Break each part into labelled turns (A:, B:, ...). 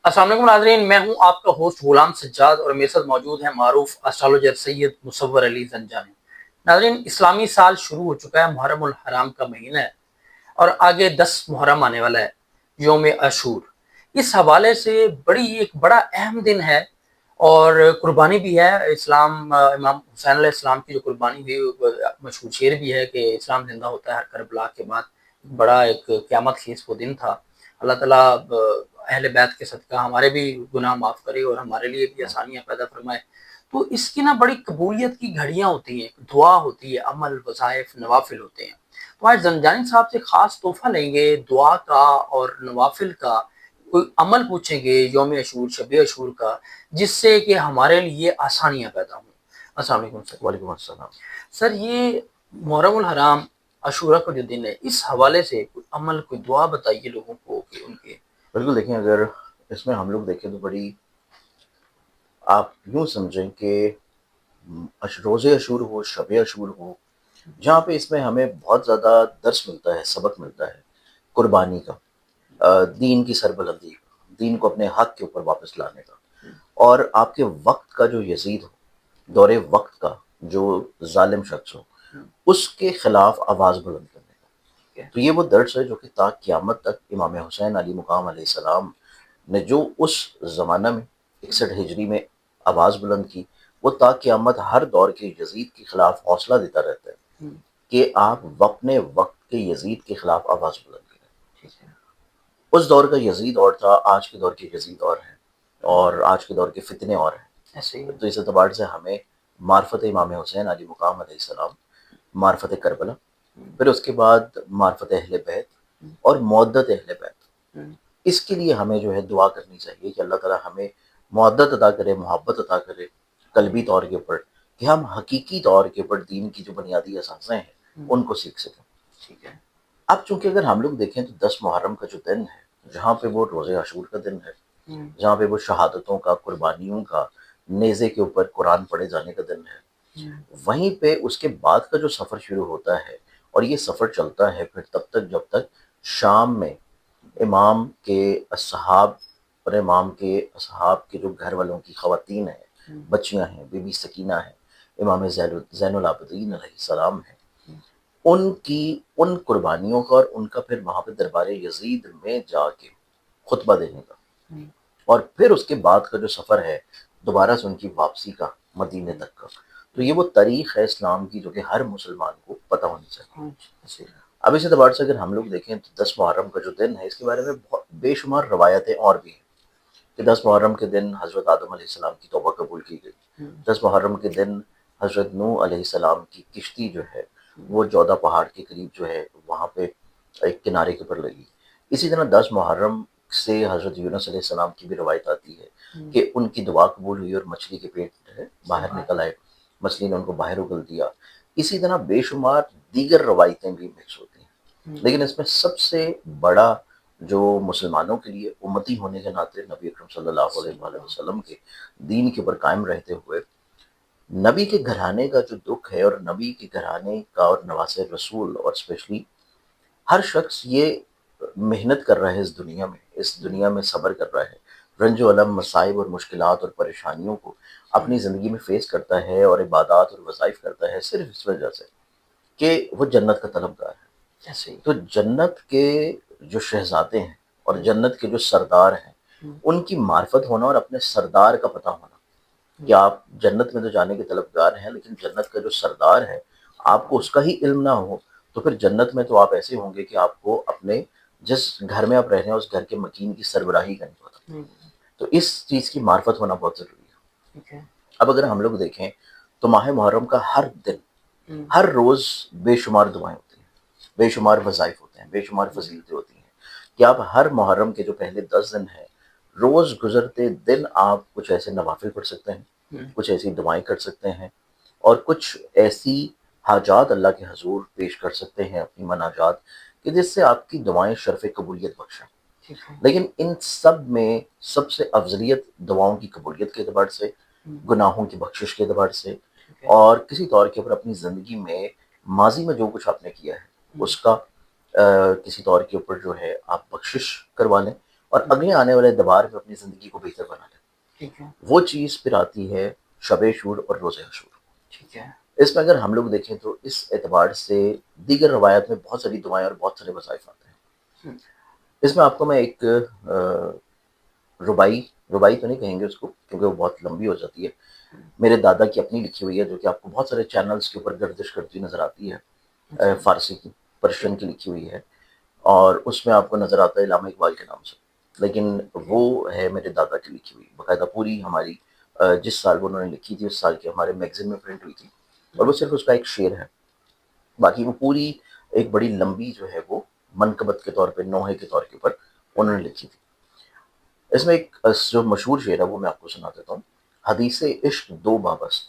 A: السلام علیکم ناظرین، میں ہوں آپ کا ہوسٹ غلام سجاد اور میرے ساتھ موجود ہیں معروف اسٹرالوجر سید مصور علی زنجانی۔ ناظرین، اسلامی سال شروع ہو چکا ہے، محرم الحرام کا مہینہ ہے اور آگے 10 محرم آنے والا ہے، یوم عاشور۔ اس حوالے سے ایک بڑا اہم دن ہے اور قربانی بھی ہے۔ امام حسین علیہ السلام کی جو قربانی ہوئی، مشہور شعر بھی ہے کہ اسلام زندہ ہوتا ہے ہر کربلا کے بعد۔ بڑا ایک قیامت خیز وہ دن تھا۔ اللہ تعالیٰ اہل بیت کے صدقہ ہمارے بھی گناہ معاف کرے اور ہمارے لیے بھی آسانیاں پیدا فرمائے۔ تو اس کی بڑی قبولیت کی گھڑیاں ہوتی ہیں، دعا ہوتی ہے، عمل، وظائف، نوافل ہوتے ہیں۔ تو آج زنجانی صاحب سے خاص تحفہ لیں گے دعا کا اور نوافل کا، کوئی عمل پوچھیں گے یوم عاشور، شب عاشور کا، جس سے کہ ہمارے لیے آسانیاں پیدا ہوں۔ السلام علیکم سر۔
B: وعلیکم السلام۔
A: سر، یہ محرم الحرام عاشورہ کا جو دن ہے، اس حوالے سے کوئی عمل، کوئی دعا بتائیے لوگوں کو کہ ان کے۔
B: بالکل، دیکھیں اگر اس میں ہم لوگ دیکھیں تو بڑی، آپ یوں سمجھیں کہ روز عاشور ہو، شب عاشور ہو، جہاں پہ اس میں ہمیں بہت زیادہ درس ملتا ہے، سبق ملتا ہے قربانی کا، دین کی سربلندی کا، دین کو اپنے حق کے اوپر واپس لانے کا، اور آپ کے وقت کا جو یزید ہو، دور وقت کا جو ظالم شخص ہو، اس کے خلاف آواز بلند کرنے کا۔ تو یہ وہ درس ہے جو کہ تا قیامت تک امام حسین علی مقام علیہ السلام نے جو اس زمانہ میں 61 ہجری میں آواز بلند کی، وہ تا قیامت ہر دور کے یزید کے خلاف حوصلہ دیتا رہتا ہے کہ آپ اپنے وقت کے یزید کے خلاف آواز بلند کریں۔ اس دور کا یزید اور تھا، آج کے دور کے یزید اور ہیں، اور آج کے دور کے فتنے اور ہیں۔ تو اس اعتبار سے ہمیں معرفت امام حسین علی مقام علیہ السلام، معرفت کربلا، پھر اس کے بعد معرفت اہل بیت اور مودت اہل بیت، اس کے لیے ہمیں جو ہے دعا کرنی چاہیے کہ اللہ تعالیٰ ہمیں مودت عطا کرے، محبت عطا کرے قلبی طور کے اوپر، کہ ہم حقیقی طور کے اوپر دین کی جو بنیادی اساسیں ہیں ان کو سیکھ سکیں۔
A: ٹھیک ہے۔
B: اب چونکہ اگر ہم لوگ دیکھیں تو 10 محرم کا جو دن ہے، جہاں پہ وہ روز عاشور کا دن ہے، جہاں پہ وہ شہادتوں کا، قربانیوں کا، نیزے کے اوپر قرآن پڑھے جانے کا دن ہے، وہیں پہ اس کے بعد کا جو سفر شروع ہوتا ہے، اور یہ سفر چلتا ہے پھر تب تک جب تک شام میں امام کے اصحاب اور امام کے اصحاب کے جو گھر والوں کی خواتین ہیں، بچیاں ہیں، بی بی سکینہ ہیں، امام زین العابدین علیہ السلام ہیں، ان کی ان قربانیوں کا اور ان کا پھر وہاں پہ دربار یزید میں جا کے خطبہ دینے کا، اور پھر اس کے بعد کا جو سفر ہے دوبارہ سے ان کی واپسی کا مدینے تک کا۔ تو یہ وہ تاریخ ہے اسلام کی جو کہ ہر مسلمان کو پتہ ہونی چاہیے۔ اب اس اعتبار سے اگر ہم لوگ دیکھیں تو 10 محرم کا جو دن ہے، اس کے بارے میں بے شمار روایتیں اور بھی ہیں کہ 10 محرم کے دن حضرت آدم علیہ السلام کی توبہ قبول کی گئی، 10 محرم کے دن حضرت نوح علیہ السلام کی کشتی جو ہے وہ جودہ پہاڑ کے قریب جو ہے وہاں پہ ایک کنارے کے پر لگی۔ اسی طرح 10 محرم سے حضرت یونس علیہ السلام کی بھی روایت آتی ہے کہ ان کی دعا قبول ہوئی اور مچھلی کے پیٹ جو ہے باہر نکل آئے، مچھلی نے ان کو باہر اگل دیا۔ اسی طرح بے شمار دیگر روایتیں بھی مکس ہوتی ہیں، لیکن اس میں سب سے بڑا جو مسلمانوں کے لیے امتی ہونے کے ناطے نبی اکرم صلی اللہ علیہ وآلہ وسلم کے دین کے اوپر قائم رہتے ہوئے نبی کے گھرانے کا جو دکھ ہے، اور نبی کے گھرانے کا اور نواسے رسول، اور اسپیشلی ہر شخص یہ محنت کر رہا ہے اس دنیا میں صبر کر رہا ہے، رنج و الم، مصائب اور مشکلات اور پریشانیوں کو اپنی زندگی میں فیس کرتا ہے، اور عبادات اور وظائف کرتا ہے صرف اس وجہ سے کہ وہ جنت کا طلبگار ہے۔ تو جنت کے جو شہزادے ہیں اور جنت کے جو سردار ہیں، ان کی معرفت ہونا اور اپنے سردار کا پتہ ہونا کہ آپ جنت میں تو جانے کے طلبگار ہیں، لیکن جنت کا جو سردار ہے آپ کو اس کا ہی علم نہ ہو، تو پھر جنت میں تو آپ ایسے ہوں گے کہ آپ کو اپنے جس گھر میں آپ رہ رہے ہیں اس گھر کے مکین کی سربراہی کا نہیں پتا۔ تو اس چیز کی معرفت ہونا بہت ضروری ہے۔ اب اگر ہم لوگ دیکھیں تو ماہ محرم کا ہر دن، ہر روز بے شمار دعائیں ہوتی ہیں، بے شمار وظائف ہوتے ہیں، بے شمار فضیلتیں ہوتی ہیں کہ آپ ہر محرم کے جو پہلے 10 دن ہیں، روز گزرتے دن آپ کچھ ایسے نوافل پڑھ سکتے ہیں، کچھ ایسی دعائیں کر سکتے ہیں، اور کچھ ایسی حاجات اللہ کے حضور پیش کر سکتے ہیں، اپنی مناجات، کہ جس سے آپ کی دعائیں شرف قبولیت بخشیں۔ لیکن ان سب میں سب سے افضلیت دعاؤں کی قبولیت کے اعتبار سے، گناہوں کی بخشش کے اعتبار سے، اور کسی طور کے اوپر اپنی زندگی میں ماضی میں جو کچھ آپ نے کیا ہے اس کا کسی طور کے اوپر جو ہے آپ بخشش کروا لیں، اور اگلے آنے والے دوبار میں اپنی زندگی کو بہتر بنا لیں.
A: ٹھیک ہے.
B: وہ چیز پھر آتی ہے شب شور اور روزہ عاشور.
A: ٹھیک ہے.
B: اس میں اگر ہم لوگ دیکھیں تو اس اعتبار سے دیگر روایت میں بہت ساری دعائیں اور بہت سارے وظائف آتے ہیں. اس میں آپ کو میں ایک ربائی تو نہیں کہیں گے اس کو کیونکہ وہ بہت لمبی ہو جاتی ہے. میرے دادا کی اپنی لکھی ہوئی ہے جو کہ آپ کو بہت سارے چینلز کے اوپر گردش کرتی نظر آتی ہے. فارسی کی، پرشین کی لکھی ہوئی ہے، اور اس میں آپ کو نظر آتا ہے علامہ اقبال کے نام سے، لیکن وہ ہے میرے دادا کی لکھی ہوئی باقاعدہ پوری ہماری جس سال وہ انہوں نے لکھی تھی اس سال کے ہمارے میگزین میں پرنٹ ہوئی تھی، اور وہ صرف اس کا ایک شعر ہے. باقی وہ پوری ایک بڑی لمبی جو ہے وہ منقبت کے طور پہ نوحے کے طور کے اوپر انہوں نے لکھی تھی. اس میں ایک جو مشہور شعر ہے وہ میں آپ کو سنا دیتا ہوں. حدیث عشق دو باب است،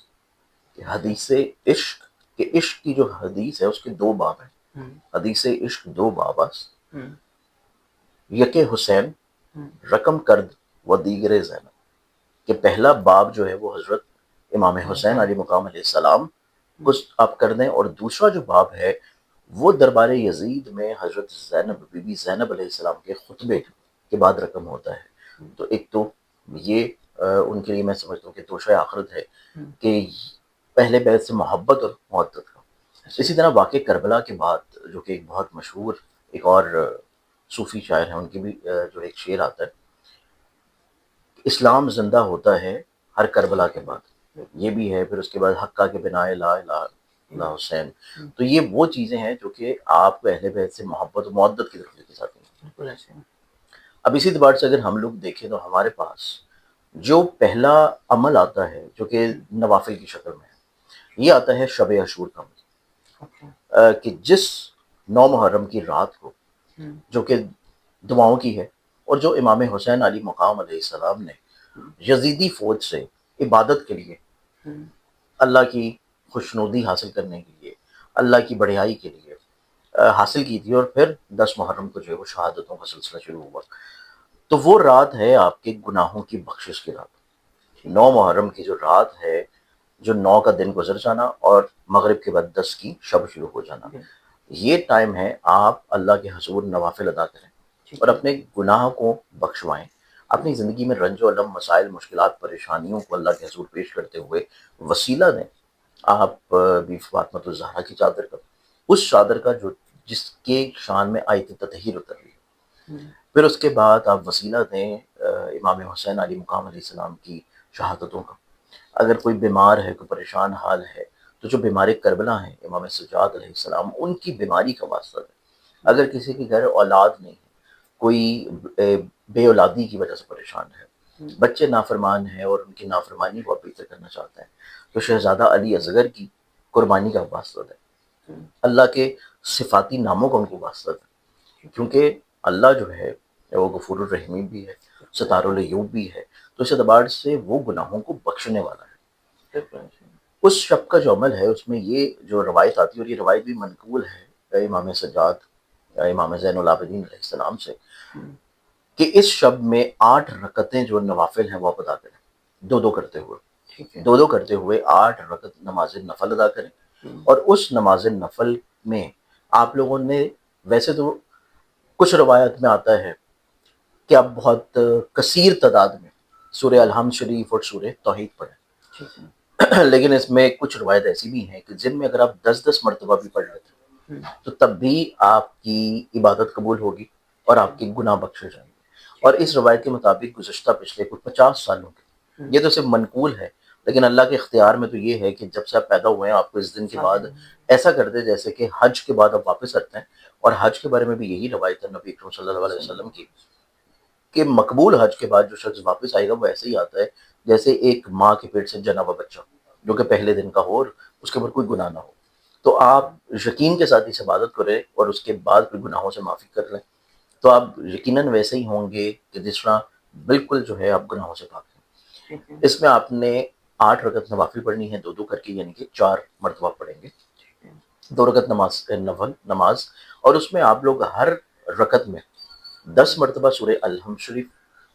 B: کہ حدیث عشق، کہ عشق کی جو حدیث ہے اس کے دو باب ہیں. حدیث عشق دو باب است، یک حسین رقم کرد و دیگر زینب، کہ پہلا باب جو ہے وہ حضرت امام حسین علیہ مقام علیہ السلام کو آپ کر دیں، اور دوسرا جو باب ہے وہ دربار یزید میں حضرت زینب بی بی زینب علیہ السلام کے خطبے کے بعد رقم ہوتا ہے. تو ایک تو یہ ان کے لیے میں سمجھتا ہوں کہ توشہ آخرت ہے کہ پہلے بیت سے محبت اور معدت کا. اسی طرح واقع کربلا کے بعد جو کہ ایک بہت مشہور ایک اور صوفی شاعر ہیں ان کی بھی جو ایک شعر آتا ہے، اسلام زندہ ہوتا ہے ہر کربلا کے بعد. یہ بھی ہے. پھر اس کے بعد حقہ کے بنائے لا الہ الا حسین. تو یہ وہ چیزیں ہیں جو کہ آپ کو اہل بیت سے محبت و معدت کی طرف لے کے جاتی ہیں. اب اسی اعتبار سے اگر ہم لوگ دیکھیں تو ہمارے پاس جو پہلا عمل آتا ہے جو کہ نوافل کی شکل میں ہے، یہ آتا ہے شب عاشور کا عمل، کہ جس 9 محرم کی رات کو جو کہ دعاؤں کی ہے، اور جو امام حسین علی مقام علیہ السلام نے یزیدی فوج سے عبادت کے لیے، اللہ کی خوشنودی حاصل کرنے کے لیے، اللہ کی بڑھائی کے لیے حاصل کی تھی، اور پھر 10 محرم کو جو ہے وہ شہادتوں کا سلسلہ شروع ہوا. تو وہ رات ہے آپ کے گناہوں کی بخشش کی رات. 9 محرم کی جو رات ہے، جو 9 کا دن گزر جانا اور مغرب کے بعد 10 کی شب شروع ہو جانا، یہ ٹائم ہے آپ اللہ کے حضور نوافل ادا کریں اور اپنے گناہ کو بخشوائیں. اپنی زندگی میں رنج و الم، مسائل، مشکلات، پریشانیوں کو اللہ کے حضور پیش کرتے ہوئے وسیلہ دیں آپ بی فاطمۃ الزہرا کی چادر کا، اس چادر کا جس کے شان میں آیت تطہیر اتر رہی ہے. پھر اس کے بعد آپ وسیلہ دیں امام حسین علیہ مقام علیہ السلام کی شہادتوں کا. اگر کوئی بیمار ہے، کوئی پریشان حال ہے، تو جو بیمار کربلا ہیں امام سجاد علیہ السلام، ان کی بیماری کا واسطہ دیں. اگر کسی کے گھر اولاد نہیں ہے، کوئی بے اولادی کی وجہ سے پریشان ہے، بچے نافرمان ہیں اور ان کی نافرمانی کو آپ بہتر کرنا چاہتے ہیں، تو شہزادہ علی اصغر کی قربانی کا واسطہ دیں. اللہ کے صفاتی ناموں کا ان کو واسطہ دیں، کیونکہ اللہ جو ہے وہ غفور الرحیم بھی ہے، ستار العیوب بھی ہے. تو اس اعتبار سے وہ گناہوں کو بخشنے والا ہے. اس شب کا جو عمل ہے اس میں یہ جو روایت آتی ہے، اور یہ روایت بھی منقول ہے امام سجاد امام زین العابدین علیہ السلام سے، کہ اس شب میں 8 رکعتیں جو نوافل ہیں وہ آپ ادا کریں، دو کرتے ہوئے، دو کرتے ہوئے 8 رکعت نماز نفل ادا کریں. اور اس نماز نفل میں آپ لوگوں نے، ویسے تو کچھ روایت میں آتا ہے کہ آپ بہت کثیر تعداد میں سورہ الحمد شریف اور سورہ توحید پڑھیں، لیکن اس میں کچھ روایت ایسی بھی ہیں کہ جن میں اگر آپ 10 مرتبہ بھی پڑھ لیتے ہیں تو تب بھی آپ کی عبادت قبول ہوگی اور آپ کے گناہ بخشے جائیں گے. اور اس روایت کے مطابق گزشتہ پچھلے کچھ 50 سالوں کے، یہ تو صرف منقول ہے، لیکن اللہ کے اختیار میں تو یہ ہے کہ جب سے آپ پیدا ہوئے ہیں آپ کو اس دن کے بعد ایسا کر دے جیسے کہ حج کے بعد آپ واپس آتے ہیں. اور حج کے بارے میں بھی یہی روایت ہے نبی اکرم صلی اللہ علیہ وسلم کی، کہ مقبول حج کے بعد جو شخص واپس آئے گا وہ ایسے ہی آتا ہے جیسے ایک ماں کے پیٹ سے جنا ہوا بچہ جو کہ پہلے دن کا ہو اور اس کے اوپر کوئی گناہ نہ ہو. تو آپ یقین کے ساتھ اس عبادت کریں اور اس کے بعد پھر گناہوں سے معافی کر لیں، تو آپ یقیناً ویسے ہی ہوں گے کہ جس طرح بالکل جو ہے آپ گناہوں سے پاک ہیں. اس میں آپ نے 8 رکعت نوافل پڑھنی ہے، دو کر کے، یعنی کہ 4 مرتبہ پڑھیں گے، 2 رکعت نفل نماز. اور اس میں آپ لوگ ہر رکعت میں 10 مرتبہ سورہ الحمد شریف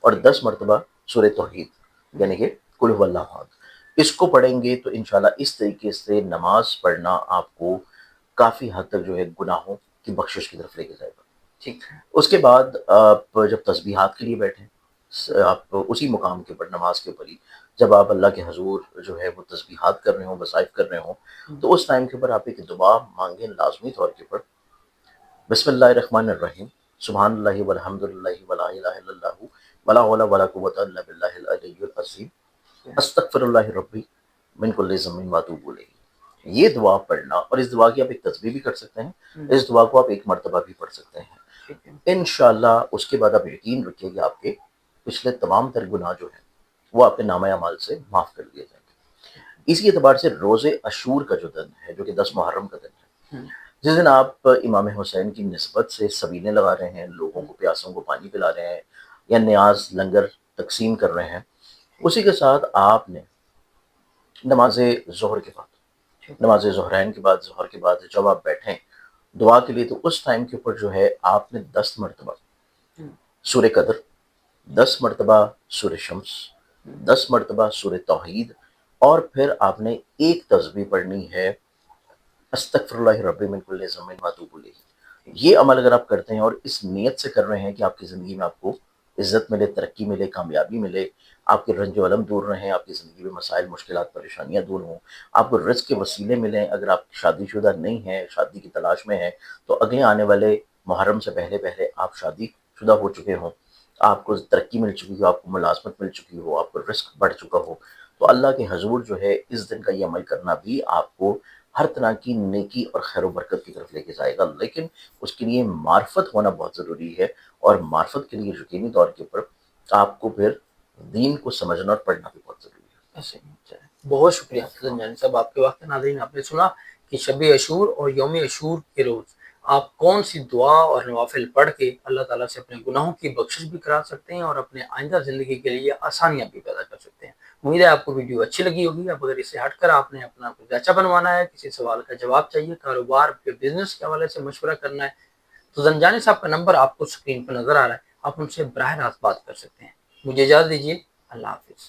B: اور 10 مرتبہ سورہ توحید، یعنی کہ قل هو اللہ احد، اس کو پڑھیں گے تو انشاءاللہ اس طریقے سے نماز پڑھنا آپ کو کافی حد تک جو ہے گناہوں کی بخشش کی طرف لے کے جائے گا.
A: ٹھیک ہے.
B: اس کے بعد آپ جب تسبیحات کے لیے بیٹھیں، آپ اسی مقام کے اوپر نماز کے اوپر ہی جب آپ اللہ کے حضور جو ہے وہ تسبیحات کر رہے ہوں، وظائف کر رہے ہوں، تو اس ٹائم کے اوپر آپ ایک دعا مانگیں لازمی طور کے اوپر، بسم اللہ الرحمن الرحیم، سبحان اللہ والحمد للہ ولا الہ الا اللہ ولا حول ولا قوۃ الا باللہ العلی العظیم، استغفر اللہ ربی من کل ذنب واتوب الیہ. یہ دعا پڑھنا، اور اس دعا کی آپ ایک تسبیح بھی کر سکتے ہیں، اس دعا کو آپ ایک مرتبہ بھی پڑھ سکتے ہیں.
A: ٹھیک ہے.
B: انشاءاللہ اس کے بعد آپ یقین رکھیے کہ آپ کے پچھلے تمام تر گناہ جو ہیں وہ آپ کے نامہ اعمال سے معاف کر دیے جائیں گے. اسی اعتبار سے روز عاشور کا جو دن ہے، جو کہ 10 محرم کا دن ہے، جس دن آپ امام حسین کی نسبت سے سبینے لگا رہے ہیں، لوگوں کو پیاسوں کو پانی پلا رہے ہیں یا نیاز لنگر تقسیم کر رہے ہیں، اسی کے ساتھ آپ نے نماز ظہر کے بعد، نماز ظہرین کے بعد، ظہر کے بعد جب آپ بیٹھیں دعا کے لیے، تو اس ٹائم کے اوپر جو ہے آپ نے 10 مرتبہ سورہ قدر، 10 مرتبہ سورہ شمس، 10 مرتبہ سورہ توحید، اور پھر آپ نے ایک تسبیح پڑھنی ہے، استغفر اللہ ربی من کل ذنب واتوب الیہ. یہ عمل اگر آپ کرتے ہیں اور اس نیت سے کر رہے ہیں کہ آپ کی زندگی میں آپ کو عزت ملے، ترقی ملے، کامیابی ملے، آپ کے رنج و علم دور رہیں، آپ کی زندگی میں مسائل، مشکلات، پریشانیاں دور ہوں، آپ کو رزق کے وسیلے ملیں. اگر آپ شادی شدہ نہیں ہیں، شادی کی تلاش میں ہیں، تو اگلے آنے والے محرم سے پہلے پہلے آپ شادی شدہ ہو چکے ہوں، آپ کو ترقی مل چکی ہو، آپ کو ملازمت مل چکی ہو، آپ کو رزق بڑھ چکا ہو، تو اللہ کے حضور جو ہے اس دن کا یہ عمل کرنا بھی آپ کو ہر طرح کی نیکی اور خیر و برکت کی طرف لے کے جائے گا. لیکن اس کے لیے معرفت ہونا بہت ضروری ہے، اور معرفت کے لیے یقینی طور کے اوپر آپ کو پھر دین کو سمجھنا اور پڑھنا بھی بہت ضروری ہے.
A: ایسے ہی چلے. بہت شکریہ زنجانی صاحب آپ کے وقت. ناظرین آپ نے سنا کہ شب عاشور اور یوم عاشور کے روز آپ کون سی دعا اور نوافل پڑھ کے اللہ تعالیٰ سے اپنے گناہوں کی بخشش بھی کرا سکتے ہیں اور اپنے آئندہ زندگی کے لیے آسانیاں بھی پیدا کر سکتے ہیں. امید ہے آپ کو ویڈیو اچھی لگی ہوگی. اب اگر اس سے ہٹ کر آپ نے اپنا کچھ اچھا بنوانا ہے، کسی سوال کا جواب چاہیے، کاروبار کے بزنس کے حوالے سے مشورہ کرنا ہے، تو زنجانی صاحب کا نمبر آپ کو اسکرین پر نظر آ رہا ہے، آپ ان سے براہ راست بات کر سکتے ہیں. مجھے اجازت دیجیے. اللہ حافظ.